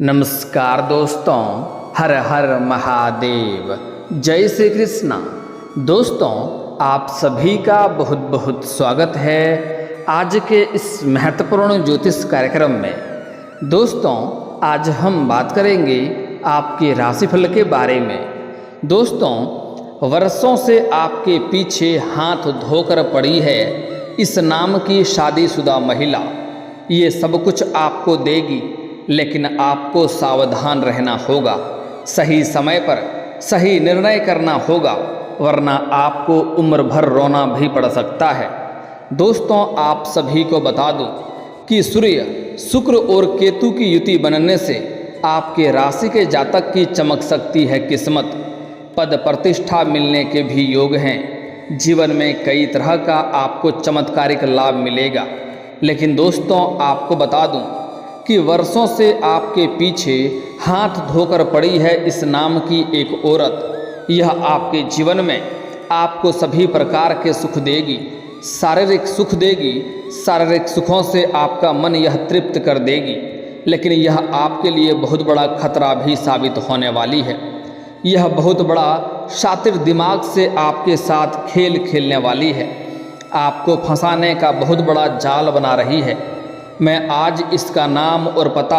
नमस्कार दोस्तों, हर हर महादेव, जय श्री कृष्णा। दोस्तों, आप सभी का बहुत बहुत स्वागत है आज के इस महत्वपूर्ण ज्योतिष कार्यक्रम में। दोस्तों, आज हम बात करेंगे आपके राशिफल के बारे में। दोस्तों, वर्षों से आपके पीछे हाथ धोकर पड़ी है इस नाम की शादीशुदा महिला। ये सब कुछ आपको देगी, लेकिन आपको सावधान रहना होगा, सही समय पर सही निर्णय करना होगा, वरना आपको उम्र भर रोना भी पड़ सकता है। दोस्तों, आप सभी को बता दूं कि सूर्य, शुक्र और केतु की युति बनने से आपके राशि के जातक की चमक सकती है किस्मत। पद प्रतिष्ठा मिलने के भी योग हैं। जीवन में कई तरह का आपको चमत्कारिक लाभ मिलेगा। लेकिन दोस्तों, आपको बता दूं कि वर्षों से आपके पीछे हाथ धोकर पड़ी है इस नाम की एक औरत। यह आपके जीवन में आपको सभी प्रकार के सुख देगी, शारीरिक सुख देगी। शारीरिक सुखों से आपका मन यह तृप्त कर देगी, लेकिन यह आपके लिए बहुत बड़ा खतरा भी साबित होने वाली है। यह बहुत बड़ा शातिर दिमाग से आपके साथ खेल खेलने वाली है, आपको फंसाने का बहुत बड़ा जाल बना रही है। मैं आज इसका नाम और पता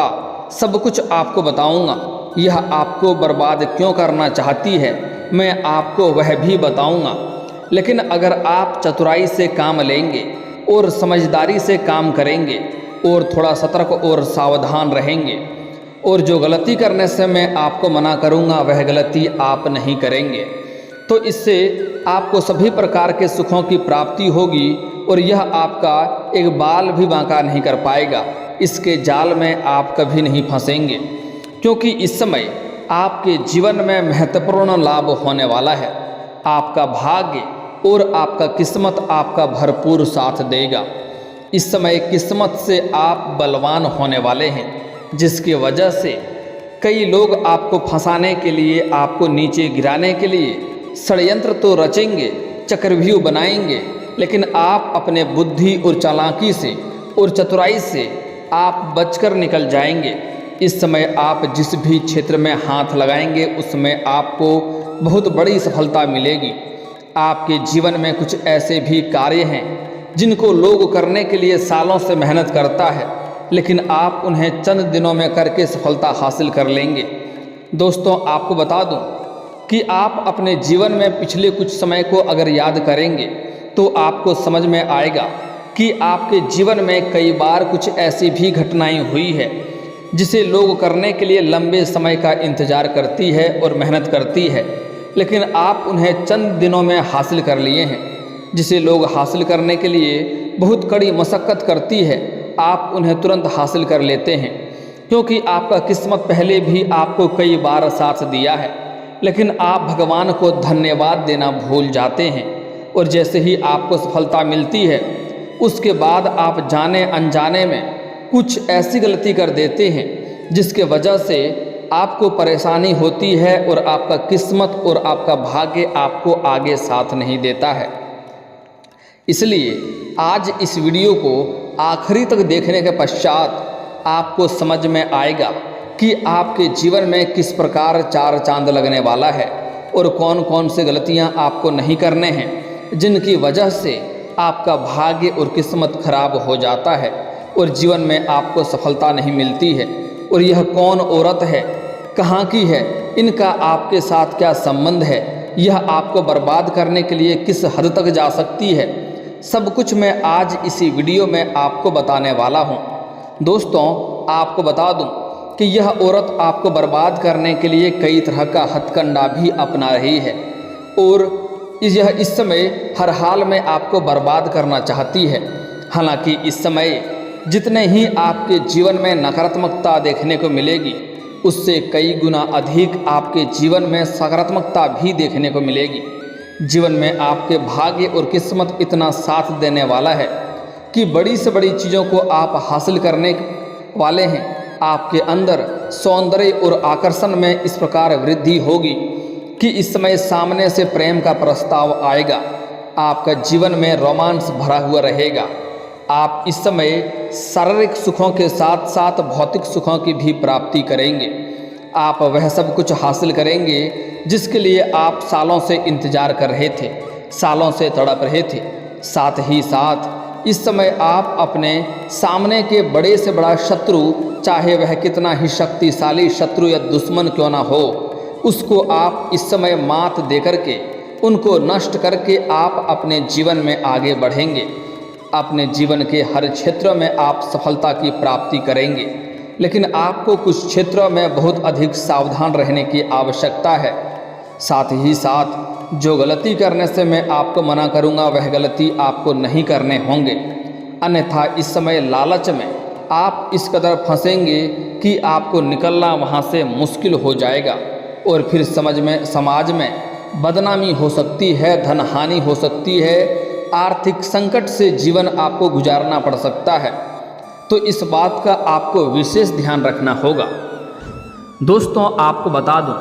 सब कुछ आपको बताऊंगा। यह आपको बर्बाद क्यों करना चाहती है, मैं आपको वह भी बताऊंगा। लेकिन अगर आप चतुराई से काम लेंगे और समझदारी से काम करेंगे और थोड़ा सतर्क और सावधान रहेंगे, और जो गलती करने से मैं आपको मना करूंगा वह गलती आप नहीं करेंगे, तो इससे आपको सभी प्रकार के सुखों की प्राप्ति होगी और यह आपका एक बाल भी बांका नहीं कर पाएगा। इसके जाल में आप कभी नहीं फंसेंगे, क्योंकि इस समय आपके जीवन में महत्वपूर्ण लाभ होने वाला है। आपका भाग्य और आपका किस्मत आपका भरपूर साथ देगा। इस समय किस्मत से आप बलवान होने वाले हैं, जिसकी वजह से कई लोग आपको फंसाने के लिए, आपको नीचे गिराने के लिए षड्यंत्र तो रचेंगे, चक्रव्यूह बनाएंगे, लेकिन आप अपने बुद्धि और चालाकी से और चतुराई से आप बचकर निकल जाएंगे। इस समय आप जिस भी क्षेत्र में हाथ लगाएंगे उसमें आपको बहुत बड़ी सफलता मिलेगी। आपके जीवन में कुछ ऐसे भी कार्य हैं जिनको लोग करने के लिए सालों से मेहनत करता है, लेकिन आप उन्हें चंद दिनों में करके सफलता हासिल कर लेंगे। दोस्तों, आपको बता दूं कि आप अपने जीवन में पिछले कुछ समय को अगर याद करेंगे तो आपको समझ में आएगा कि आपके जीवन में कई बार कुछ ऐसी भी घटनाएं हुई है जिसे लोग करने के लिए लंबे समय का इंतजार करती है और मेहनत करती है, लेकिन आप उन्हें चंद दिनों में हासिल कर लिए हैं। जिसे लोग हासिल करने के लिए बहुत कड़ी मशक्क़त करती है, आप उन्हें तुरंत हासिल कर लेते हैं, क्योंकि आपका किस्मत पहले भी आपको कई बार साथ दिया है। लेकिन आप भगवान को धन्यवाद देना भूल जाते हैं, और जैसे ही आपको सफलता मिलती है उसके बाद आप जाने अनजाने में कुछ ऐसी गलती कर देते हैं जिसके वजह से आपको परेशानी होती है और आपका किस्मत और आपका भाग्य आपको आगे साथ नहीं देता है। इसलिए आज इस वीडियो को आखिरी तक देखने के पश्चात आपको समझ में आएगा कि आपके जीवन में किस प्रकार चार चांद लगने वाला है और कौन कौन से गलतियां आपको नहीं करने हैं, जिनकी वजह से आपका भाग्य और किस्मत खराब हो जाता है और जीवन में आपको सफलता नहीं मिलती है। और यह कौन औरत है, कहाँ की है, इनका आपके साथ क्या संबंध है, यह आपको बर्बाद करने के लिए किस हद तक जा सकती है, सब कुछ मैं आज इसी वीडियो में आपको बताने वाला हूँ। दोस्तों, आपको बता दूँ कि यह औरत आपको बर्बाद करने के लिए कई तरह का हथकंडा भी अपना रही है और यह इस समय हर हाल में आपको बर्बाद करना चाहती है। हालांकि इस समय जितने ही आपके जीवन में नकारात्मकता देखने को मिलेगी, उससे कई गुना अधिक आपके जीवन में सकारात्मकता भी देखने को मिलेगी। जीवन में आपके भाग्य और किस्मत इतना साथ देने वाला है कि बड़ी से बड़ी चीज़ों को आप हासिल करने वाले हैं। आपके अंदर सौंदर्य और आकर्षण में इस प्रकार वृद्धि होगी कि इस समय सामने से प्रेम का प्रस्ताव आएगा। आपका जीवन में रोमांस भरा हुआ रहेगा। आप इस समय शारीरिक सुखों के साथ साथ भौतिक सुखों की भी प्राप्ति करेंगे। आप वह सब कुछ हासिल करेंगे जिसके लिए आप सालों से इंतजार कर रहे थे, सालों से तड़प रहे थे। साथ ही साथ इस समय आप अपने सामने के बड़े से बड़ा शत्रु, चाहे वह कितना ही शक्तिशाली शत्रु या दुश्मन क्यों ना हो, उसको आप इस समय मात दे करके, उनको नष्ट करके आप अपने जीवन में आगे बढ़ेंगे। अपने जीवन के हर क्षेत्र में आप सफलता की प्राप्ति करेंगे, लेकिन आपको कुछ क्षेत्रों में बहुत अधिक सावधान रहने की आवश्यकता है। साथ ही साथ जो गलती करने से मैं आपको मना करूंगा वह गलती आपको नहीं करने होंगे, अन्यथा इस समय लालच में आप इस कदर फंसेंगे कि आपको निकलना वहां से मुश्किल हो जाएगा और फिर समाज में बदनामी हो सकती है, धन हानि हो सकती है, आर्थिक संकट से जीवन आपको गुजारना पड़ सकता है। तो इस बात का आपको विशेष ध्यान रखना होगा। दोस्तों, आपको बता दूं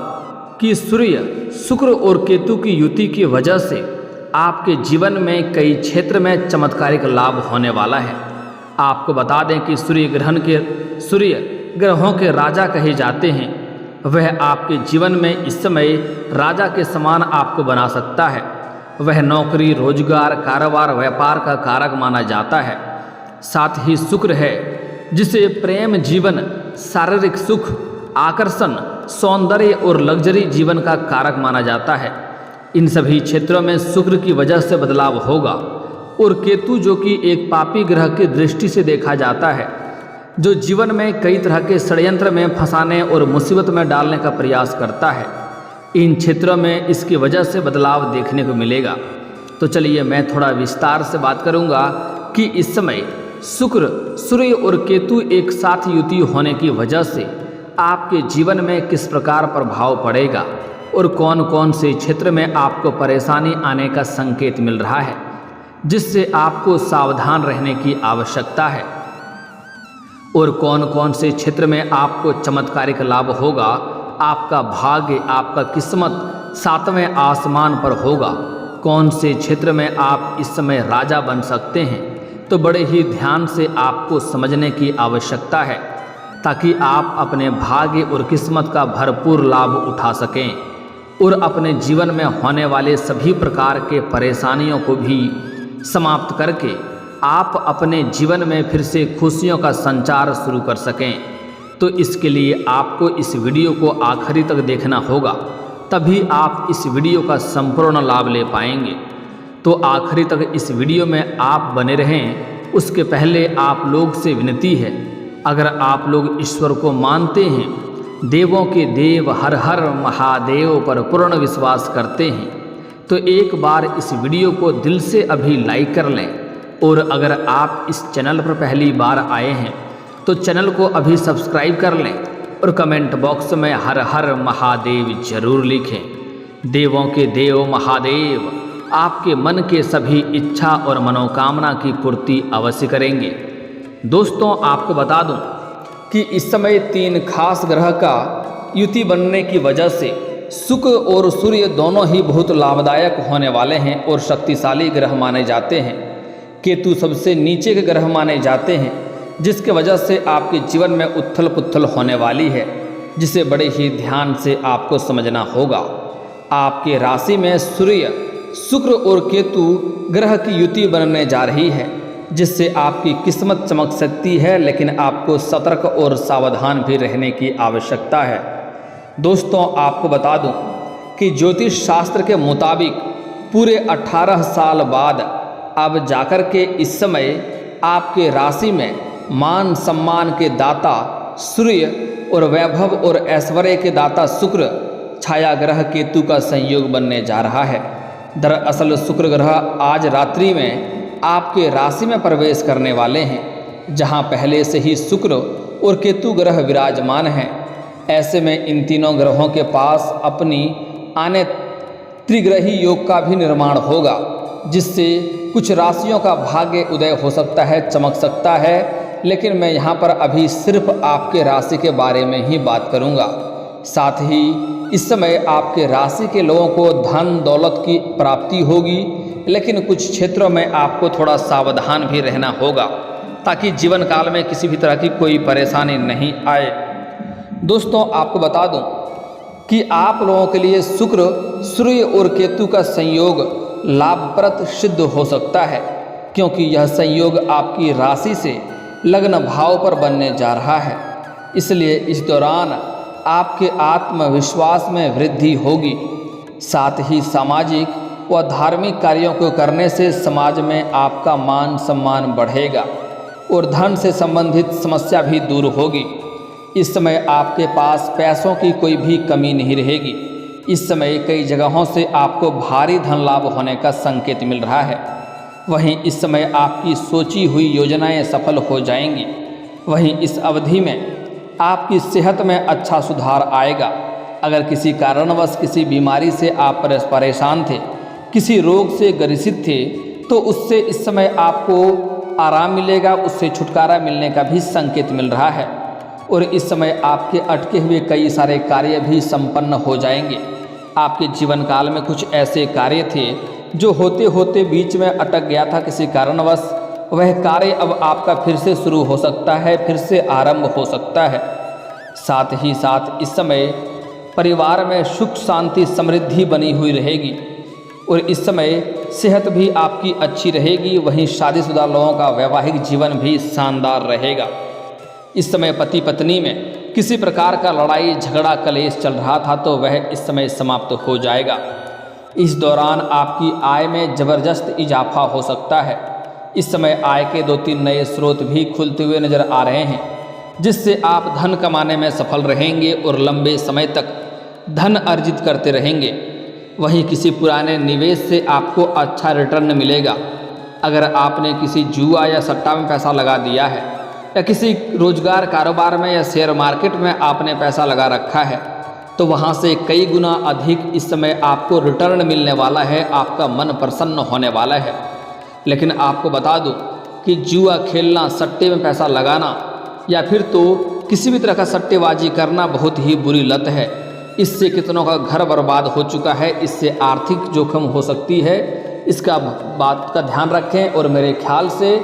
कि सूर्य, शुक्र और केतु की युति की वजह से आपके जीवन में कई क्षेत्र में चमत्कारिक लाभ होने वाला है। आपको बता दें कि सूर्य ग्रहों के राजा कहे जाते हैं। वह आपके जीवन में इस समय राजा के समान आपको बना सकता है। वह नौकरी, रोजगार, कारोबार, व्यापार का कारक माना जाता है। साथ ही शुक्र है जिसे प्रेम जीवन, शारीरिक सुख, आकर्षण, सौंदर्य और लग्जरी जीवन का कारक माना जाता है। इन सभी क्षेत्रों में शुक्र की वजह से बदलाव होगा। और केतु, जो कि एक पापी ग्रह की दृष्टि से देखा जाता है, जो जीवन में कई तरह के षड्यंत्र में फंसाने और मुसीबत में डालने का प्रयास करता है, इन क्षेत्रों में इसकी वजह से बदलाव देखने को मिलेगा। तो चलिए मैं थोड़ा विस्तार से बात करूंगा कि इस समय शुक्र, सूर्य और केतु एक साथ युति होने की वजह से आपके जीवन में किस प्रकार प्रभाव पड़ेगा और कौन कौन से क्षेत्र में आपको परेशानी आने का संकेत मिल रहा है, जिससे आपको सावधान रहने की आवश्यकता है, और कौन कौन से क्षेत्र में आपको चमत्कारिक लाभ होगा। आपका भाग्य, आपका किस्मत 7वें आसमान पर होगा। कौन से क्षेत्र में आप इस समय राजा बन सकते हैं, तो बड़े ही ध्यान से आपको समझने की आवश्यकता है, ताकि आप अपने भाग्य और किस्मत का भरपूर लाभ उठा सकें और अपने जीवन में होने वाले सभी प्रकार के परेशानियों को भी समाप्त करके आप अपने जीवन में फिर से खुशियों का संचार शुरू कर सकें। तो इसके लिए आपको इस वीडियो को आखिरी तक देखना होगा, तभी आप इस वीडियो का संपूर्ण लाभ ले पाएंगे। तो आखिरी तक इस वीडियो में आप बने रहें। उसके पहले आप लोग से विनती है, अगर आप लोग ईश्वर को मानते हैं, देवों के देव हर हर महादेव पर पूर्ण विश्वास करते हैं, तो एक बार इस वीडियो को दिल से अभी लाइक कर लें। और अगर आप इस चैनल पर पहली बार आए हैं तो चैनल को अभी सब्सक्राइब कर लें और कमेंट बॉक्स में हर हर महादेव जरूर लिखें। देवों के देव महादेव आपके मन के सभी इच्छा और मनोकामना की पूर्ति अवश्य करेंगे। दोस्तों, आपको बता दूं कि इस समय 3 खास ग्रह का युति बनने की वजह से शुक्र और सूर्य दोनों ही बहुत लाभदायक होने वाले हैं और शक्तिशाली ग्रह माने जाते हैं। केतु सबसे नीचे के ग्रह माने जाते हैं, जिसके वजह से आपके जीवन में उथल पुथल होने वाली है, जिसे बड़े ही ध्यान से आपको समझना होगा। आपके राशि में सूर्य, शुक्र और केतु ग्रह की युति बनने जा रही है, जिससे आपकी किस्मत चमक सकती है, लेकिन आपको सतर्क और सावधान भी रहने की आवश्यकता है। दोस्तों, आपको बता दूं कि ज्योतिष शास्त्र के मुताबिक पूरे 18 साल बाद अब जाकर के इस समय आपके राशि में मान सम्मान के दाता सूर्य और वैभव और ऐश्वर्य के दाता शुक्र, छाया ग्रह केतु का संयोग बनने जा रहा है। दरअसल शुक्र ग्रह आज रात्रि में आपके राशि में प्रवेश करने वाले हैं, जहां पहले से ही शुक्र और केतु ग्रह विराजमान हैं। ऐसे में इन तीनों ग्रहों के पास अपनी आने त्रिग्रही योग का भी निर्माण होगा, जिससे कुछ राशियों का भाग्य उदय हो सकता है, चमक सकता है। लेकिन मैं यहाँ पर अभी सिर्फ आपके राशि के बारे में ही बात करूँगा। साथ ही इस समय आपके राशि के लोगों को धन दौलत की प्राप्ति होगी, लेकिन कुछ क्षेत्रों में आपको थोड़ा सावधान भी रहना होगा ताकि जीवन काल में किसी भी तरह की कोई परेशानी नहीं आए। दोस्तों आपको बता दूं कि आप लोगों के लिए शुक्र, सूर्य और केतु का संयोग लाभप्रद सिद्ध हो सकता है, क्योंकि यह संयोग आपकी राशि से लग्न भाव पर बनने जा रहा है। इसलिए इस दौरान आपके आत्मविश्वास में वृद्धि होगी। साथ ही सामाजिक व धार्मिक कार्यों को करने से समाज में आपका मान सम्मान बढ़ेगा और धन से संबंधित समस्या भी दूर होगी। इस समय आपके पास पैसों की कोई भी कमी नहीं रहेगी। इस समय कई जगहों से आपको भारी धन लाभ होने का संकेत मिल रहा है। वहीं इस समय आपकी सोची हुई योजनाएं सफल हो जाएंगी। वहीं इस अवधि में आपकी सेहत में अच्छा सुधार आएगा। अगर किसी कारणवश किसी बीमारी से आप परेशान थे, किसी रोग से ग्रसित थे, तो उससे इस समय आपको आराम मिलेगा, उससे छुटकारा मिलने का भी संकेत मिल रहा है। और इस समय आपके अटके हुए कई सारे कार्य भी संपन्न हो जाएंगे। आपके जीवन काल में कुछ ऐसे कार्य थे जो होते होते बीच में अटक गया था किसी कारणवश, वह कार्य अब आपका फिर से शुरू हो सकता है, फिर से आरंभ हो सकता है। साथ ही साथ इस समय परिवार में सुख शांति समृद्धि बनी हुई रहेगी और इस समय सेहत भी आपकी अच्छी रहेगी। वहीं शादीशुदा लोगों का वैवाहिक जीवन भी शानदार रहेगा। इस समय पति पत्नी में किसी प्रकार का लड़ाई झगड़ा कलेश चल रहा था तो वह इस समय समाप्त हो जाएगा। इस दौरान आपकी आय में ज़बरदस्त इजाफा हो सकता है। इस समय आय के 2-3 नए स्रोत भी खुलते हुए नजर आ रहे हैं, जिससे आप धन कमाने में सफल रहेंगे और लंबे समय तक धन अर्जित करते रहेंगे। वहीं किसी पुराने निवेश से आपको अच्छा रिटर्न मिलेगा। अगर आपने किसी जुआ या सट्टा में पैसा लगा दिया है या किसी रोजगार कारोबार में या शेयर मार्केट में आपने पैसा लगा रखा है, तो वहाँ से कई गुना अधिक इस समय आपको रिटर्न मिलने वाला है। आपका मन प्रसन्न होने वाला है। लेकिन आपको बता दूं कि जुआ खेलना, सट्टे में पैसा लगाना या फिर तो किसी भी तरह का सट्टेबाजी करना बहुत ही बुरी लत है। इससे कितनों का घर बर्बाद हो चुका है, इससे आर्थिक जोखिम हो सकती है। इसका बात का ध्यान रखें और मेरे ख्याल से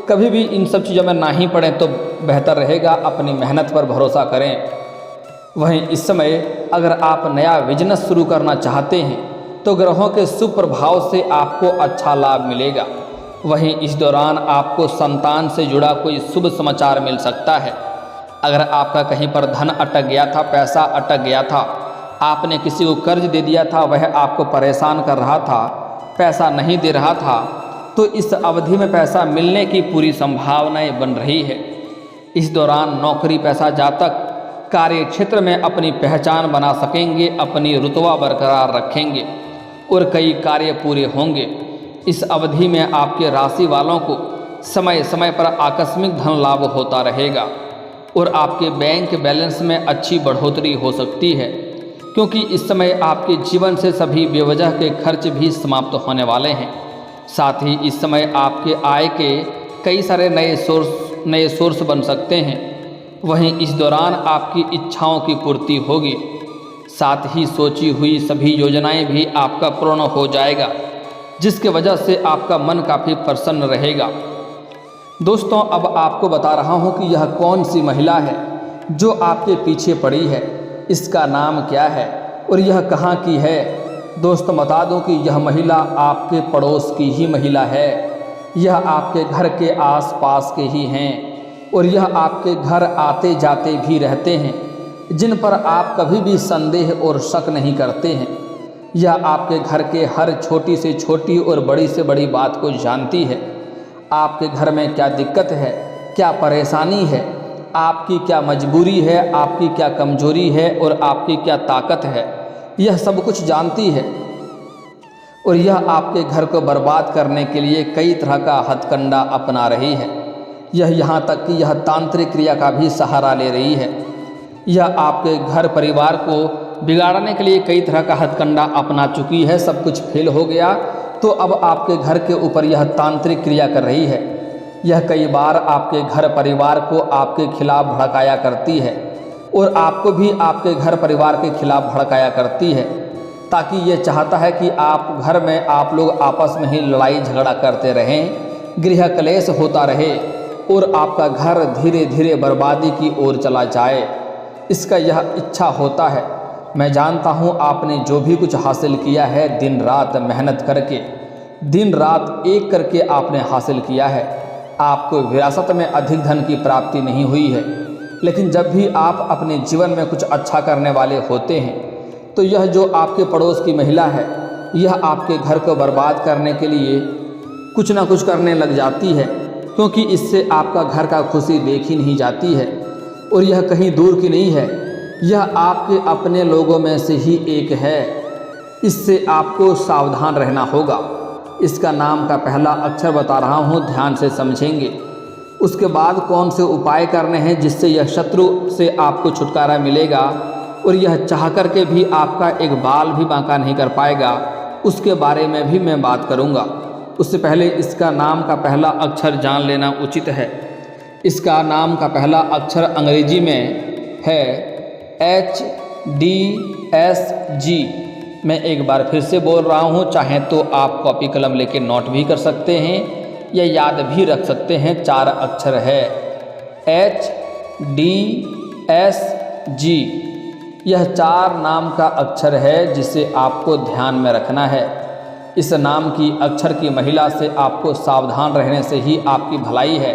कभी भी इन सब चीज़ों में ना ही पड़ें तो बेहतर रहेगा। अपनी मेहनत पर भरोसा करें। वहीं इस समय अगर आप नया बिजनेस शुरू करना चाहते हैं तो ग्रहों के शुभ प्रभाव से आपको अच्छा लाभ मिलेगा। वहीं इस दौरान आपको संतान से जुड़ा कोई शुभ समाचार मिल सकता है। अगर आपका कहीं पर धन अटक गया था, पैसा अटक गया था, आपने किसी को कर्ज दे दिया था, वह आपको परेशान कर रहा था, पैसा नहीं दे रहा था, तो इस अवधि में पैसा मिलने की पूरी संभावनाएं बन रही है। इस दौरान नौकरी पेशा जातक कार्य क्षेत्र में अपनी पहचान बना सकेंगे, अपनी रुतबा बरकरार रखेंगे और कई कार्य पूरे होंगे। इस अवधि में आपके राशि वालों को समय समय पर आकस्मिक धन लाभ होता रहेगा और आपके बैंक बैलेंस में अच्छी बढ़ोतरी हो सकती है, क्योंकि इस समय आपके जीवन से सभी बेवजह के खर्च भी समाप्त होने वाले हैं। साथ ही इस समय आपके आय के कई सारे नए सोर्स बन सकते हैं। वहीं इस दौरान आपकी इच्छाओं की पूर्ति होगी। साथ ही सोची हुई सभी योजनाएं भी आपका पूर्ण हो जाएगा, जिसके वजह से आपका मन काफ़ी प्रसन्न रहेगा। दोस्तों अब आपको बता रहा हूं कि यह कौन सी महिला है जो आपके पीछे पड़ी है, इसका नाम क्या है और यह कहाँ की है। दोस्तों बता दूं कि यह महिला आपके पड़ोस की ही महिला है। यह आपके घर के आसपास के ही हैं और यह आपके घर आते जाते भी रहते हैं, जिन पर आप कभी भी संदेह और शक नहीं करते हैं। यह आपके घर के हर छोटी से छोटी और बड़ी से बड़ी बात को जानती है। आपके घर में क्या दिक्कत है, क्या परेशानी है, आपकी क्या मजबूरी है, आपकी क्या कमजोरी है और आपकी क्या ताकत है, यह सब कुछ जानती है। और यह आपके घर को बर्बाद करने के लिए कई तरह का हथकंडा अपना रही है। यह यहाँ तक कि यह तांत्रिक क्रिया का भी सहारा ले रही है। यह आपके घर परिवार को बिगाड़ने के लिए कई तरह का हथकंडा अपना चुकी है। सब कुछ फेल हो गया तो अब आपके घर के ऊपर यह तांत्रिक क्रिया कर रही है। यह कई बार आपके घर परिवार को आपके खिलाफ भड़काया करती है और आपको भी आपके घर परिवार के खिलाफ भड़काया करती है। ताकि ये चाहता है कि आप घर में आप लोग आपस में ही लड़ाई झगड़ा करते रहें, गृह क्लेश होता रहे और आपका घर धीरे धीरे बर्बादी की ओर चला जाए। इसका यह इच्छा होता है। मैं जानता हूँ आपने जो भी कुछ हासिल किया है दिन रात मेहनत करके, दिन रात एक करके आपने हासिल किया है। आपको विरासत में अधिक धन की प्राप्ति नहीं हुई है, लेकिन जब भी आप अपने जीवन में कुछ अच्छा करने वाले होते हैं तो यह जो आपके पड़ोस की महिला है, यह आपके घर को बर्बाद करने के लिए कुछ ना कुछ करने लग जाती है, क्योंकि इससे आपका घर का खुशी देखी नहीं जाती है। और यह कहीं दूर की नहीं है, यह आपके अपने लोगों में से ही एक है। इससे आपको सावधान रहना होगा। इसका नाम का पहला अक्षर बता रहा हूँ, ध्यान से समझेंगे। उसके बाद कौन से उपाय करने हैं जिससे यह शत्रु से आपको छुटकारा मिलेगा और यह चाह कर के भी आपका एक बाल भी बांका नहीं कर पाएगा, उसके बारे में भी मैं बात करूँगा। उससे पहले इसका नाम का पहला अक्षर जान लेना उचित है। इसका नाम का पहला अक्षर अंग्रेजी में है HDSG। मैं एक बार फिर से बोल रहा हूँ, चाहें तो आप कॉपी कलम लेके नोट भी कर सकते हैं या याद भी रख सकते हैं। 4 अक्षर है HDSG। यह 4 नाम का अक्षर है जिसे आपको ध्यान में रखना है। इस नाम की अक्षर की महिला से आपको सावधान रहने से ही आपकी भलाई है।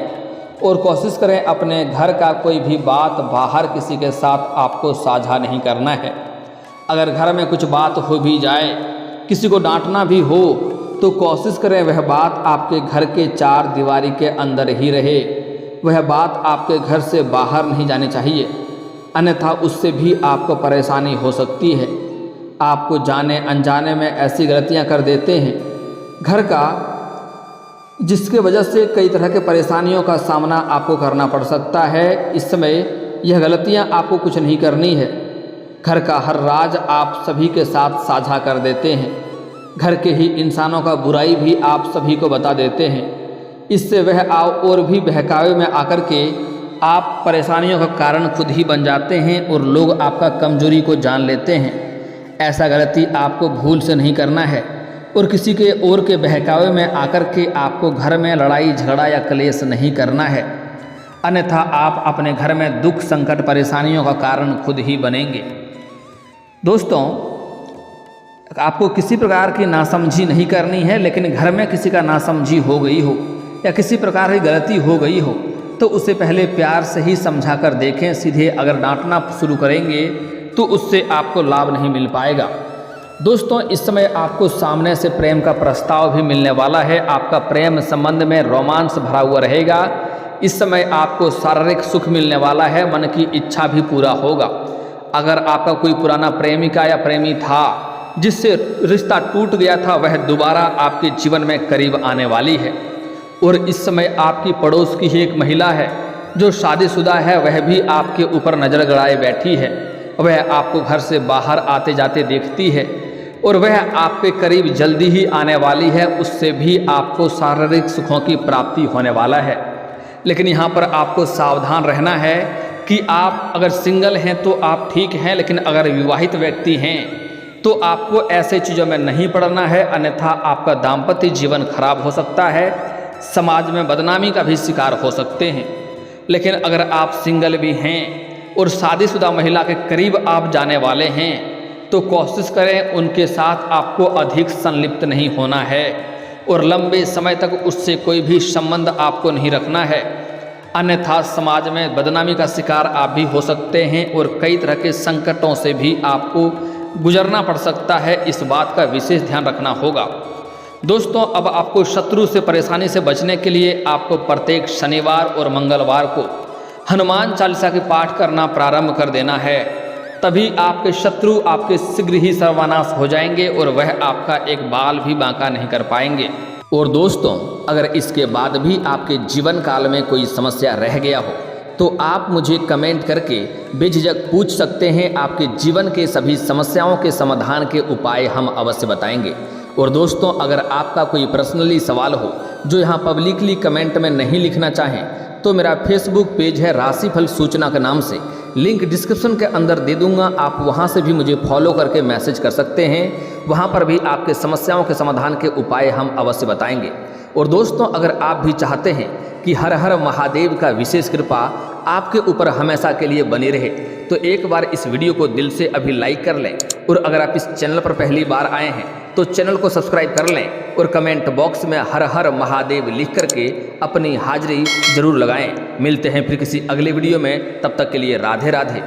और कोशिश करें अपने घर का कोई भी बात बाहर किसी के साथ आपको साझा नहीं करना है। अगर घर में कुछ बात हो भी जाए, किसी को डांटना भी हो, तो कोशिश करें वह बात आपके घर के 4 दीवारी के अंदर ही रहे। वह बात आपके घर से बाहर नहीं जानी चाहिए, अन्यथा उससे भी आपको परेशानी हो सकती है। आपको जाने अनजाने में ऐसी गलतियां कर देते हैं घर का, जिसके वजह से कई तरह के परेशानियों का सामना आपको करना पड़ सकता है। इस समय यह गलतियां आपको कुछ नहीं करनी है। घर का हर राज आप सभी के साथ साझा कर देते हैं। घर के ही इंसानों का बुराई भी आप सभी को बता देते हैं। इससे वह और भी बहकावे में आकर के आप परेशानियों का कारण खुद ही बन जाते हैं और लोग आपका कमजोरी को जान लेते हैं। ऐसा गलती आपको भूल से नहीं करना है और किसी के और के बहकावे में आकर के आपको घर में लड़ाई झगड़ा या क्लेश नहीं करना है, अन्यथा आप अपने घर में दुख संकट परेशानियों का कारण खुद ही बनेंगे। दोस्तों, आपको किसी प्रकार की नासमझी नहीं करनी है, लेकिन घर में किसी का नासमझी हो गई हो या किसी प्रकार की गलती हो गई हो तो उसे पहले प्यार से ही समझा कर देखें। सीधे अगर डांटना शुरू करेंगे तो उससे आपको लाभ नहीं मिल पाएगा। दोस्तों, इस समय आपको सामने से प्रेम का प्रस्ताव भी मिलने वाला है। आपका प्रेम संबंध में रोमांस भरा हुआ रहेगा। इस समय आपको शारीरिक सुख मिलने वाला है, मन की इच्छा भी पूरा होगा। अगर आपका कोई पुराना प्रेमिका या प्रेमी था जिससे रिश्ता टूट गया था, वह दोबारा आपके जीवन में करीब आने वाली है। और इस समय आपकी पड़ोस की ही एक महिला है जो शादीशुदा है, वह भी आपके ऊपर नज़र गड़ाए बैठी है। वह आपको घर से बाहर आते जाते देखती है और वह आपके करीब जल्दी ही आने वाली है। उससे भी आपको शारीरिक सुखों की प्राप्ति होने वाला है। लेकिन यहाँ पर आपको सावधान रहना है कि आप अगर सिंगल हैं तो आप ठीक हैं, लेकिन अगर विवाहित व्यक्ति हैं तो आपको ऐसे चीज़ों में नहीं पड़ना है, अन्यथा आपका दाम्पत्य जीवन खराब हो सकता है, समाज में बदनामी का भी शिकार हो सकते हैं। लेकिन अगर आप सिंगल भी हैं और शादीशुदा महिला के करीब आप जाने वाले हैं तो कोशिश करें उनके साथ आपको अधिक संलिप्त नहीं होना है और लंबे समय तक उससे कोई भी संबंध आपको नहीं रखना है, अन्यथा समाज में बदनामी का शिकार आप भी हो सकते हैं और कई तरह के संकटों से भी आपको गुजरना पड़ सकता है। इस बात का विशेष ध्यान रखना होगा। दोस्तों, अब आपको शत्रु से परेशानी से बचने के लिए आपको प्रत्येक शनिवार और मंगलवार को हनुमान चालीसा के पाठ करना प्रारंभ कर देना है। तभी आपके शत्रु आपके शीघ्र ही सर्वनाश हो जाएंगे और वह आपका एक बाल भी बांका नहीं कर पाएंगे। और दोस्तों, अगर इसके बाद भी आपके जीवन काल में कोई समस्या रह गया हो तो आप मुझे कमेंट करके बेझिझक पूछ सकते हैं। आपके जीवन के सभी समस्याओं के समाधान के उपाय हम अवश्य बताएंगे। और दोस्तों, अगर आपका कोई पर्सनली सवाल हो जो यहाँ पब्लिकली कमेंट में नहीं लिखना चाहें तो मेरा फेसबुक पेज है राशिफल सूचना के नाम से, लिंक डिस्क्रिप्शन के अंदर दे दूंगा, आप वहां से भी मुझे फॉलो करके मैसेज कर सकते हैं। वहां पर भी आपके समस्याओं के समाधान के उपाय हम अवश्य बताएंगे। और दोस्तों, अगर आप भी चाहते हैं कि हर हर महादेव का विशेष कृपा आपके ऊपर हमेशा के लिए बनी रहे, तो एक बार इस वीडियो को दिल से अभी लाइक कर लें। और अगर आप इस चैनल पर पहली बार आए हैं तो चैनल को सब्सक्राइब कर लें और कमेंट बॉक्स में हर हर महादेव लिख करके अपनी हाजिरी जरूर लगाएं। मिलते हैं फिर किसी अगले वीडियो में, तब तक के लिए राधे राधे।